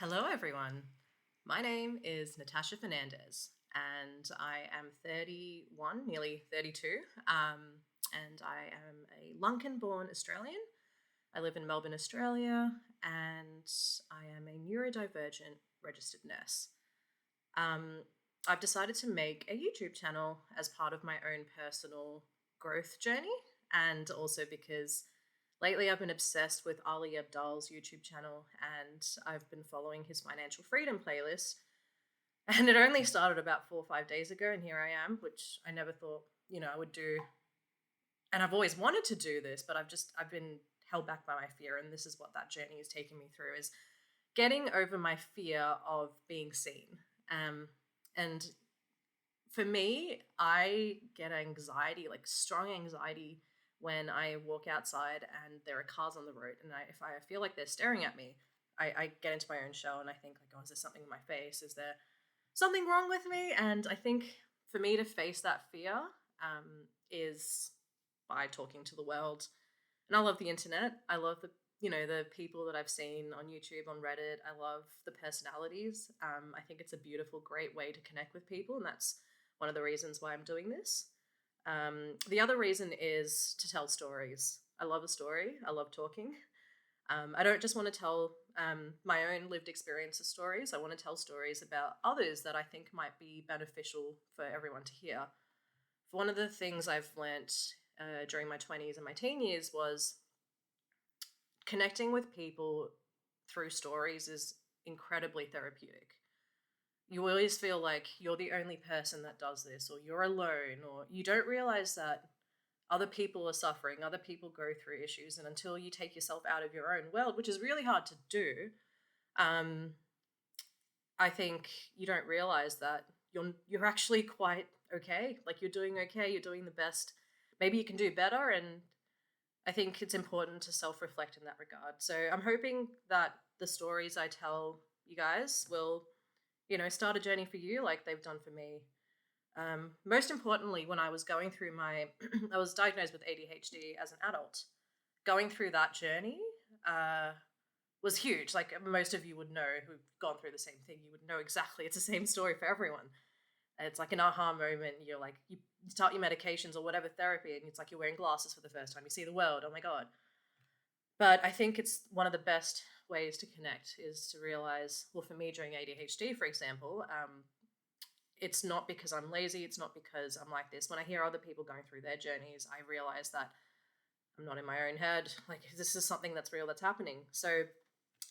Hello, everyone. My name is Natasha Fernandez, and I am 31, nearly 32, and I am a Lunken born Australian. I live in Melbourne, Australia, and I am a neurodivergent registered nurse. Um, I've decided to make a YouTube channel as part of my own personal growth journey, and also because lately I've been obsessed with Ali Abdaal's YouTube channel, and I've been following his financial freedom playlist. And it only started about 4 or 5 days ago, and here I am, which I never thought, I would do. And I've always wanted to do this, but I've been held back by my fear, and this is what that journey is taking me through, is getting over my fear of being seen. And for me, I get anxiety, like strong anxiety, when I walk outside and there are cars on the road, and if I feel like they're staring at me, I get into my own shell and I think like, oh, is there something in my face? Is there something wrong with me? And I think for me to face that fear is by talking to the world. And I love the internet. I love the people that I've seen on YouTube, on Reddit. I love the personalities. I think it's a beautiful, great way to connect with people, and that's one of the reasons why I'm doing this. The other reason is to tell stories. I love a story. I love talking. I don't just want to tell my own lived experiences stories. I want to tell stories about others that I think might be beneficial for everyone to hear. One of the things I've learnt during my 20s and my teen years was connecting with people through stories is incredibly therapeutic. You always feel like you're the only person that does this, or you're alone, or you don't realize that other people are suffering, other people go through issues, and until you take yourself out of your own world, which is really hard to do, um, I think you don't realize that you're actually quite okay. Like you're doing okay, you're doing the best. Maybe you can do better, and I think it's important to self-reflect in that regard. So I'm hoping that the stories I tell you guys will, start a journey for you like they've done for me. Most importantly, when I was going through I was diagnosed with ADHD as an adult. Going through that journey was huge. Like most of you would know who've gone through the same thing. You would know exactly. It's the same story for everyone. It's like an aha moment. You're like, you start your medications or whatever therapy, and it's like you're wearing glasses for the first time. You see the world. Oh my God. But I think it's one of the best ways to connect is to realize, well, for me during ADHD, for example, it's not because I'm lazy. It's not because I'm like this. When I hear other people going through their journeys, I realize that I'm not in my own head. Like this is something that's real, that's happening. So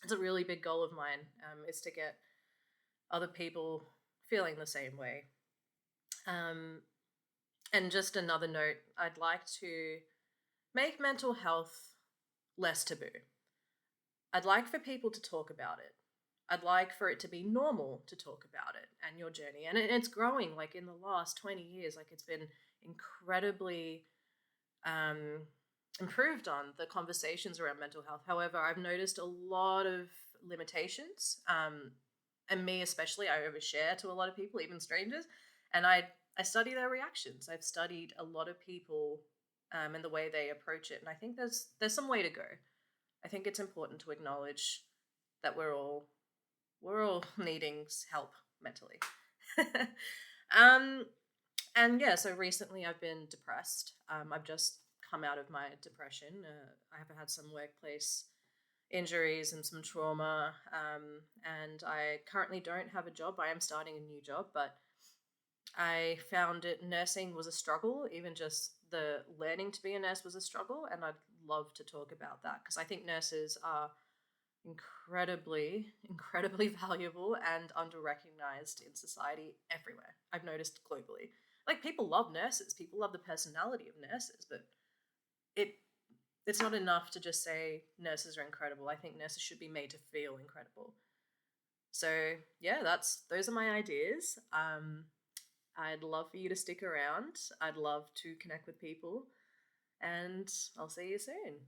it's a really big goal of mine, is to get other people feeling the same way. And just another note, I'd like to make mental health less taboo. I'd like for people to talk about it. I'd like for it to be normal to talk about it and your journey. And it's growing, like in the last 20 years, like it's been incredibly improved on the conversations around mental health. However, I've noticed a lot of limitations. And me especially, I overshare to a lot of people, even strangers. And I study their reactions. I've studied a lot of people and the way they approach it. And I think there's some way to go. I think it's important to acknowledge that we're all needing help mentally. um, and yeah, so recently I've been depressed. I've just come out of my depression. I have had some workplace injuries and some trauma, and I currently don't have a job. I am starting a new job, but I found nursing was a struggle. Even just the learning to be a nurse was a struggle, and I'd love to talk about that because I think nurses are incredibly valuable and under-recognized in society everywhere. I've noticed globally. Like people love nurses, people love the personality of nurses, but it it's not enough to just say nurses are incredible. I think nurses should be made to feel incredible. So yeah, those are my ideas. I'd love for you to stick around. I'd love to connect with people, and I'll see you soon.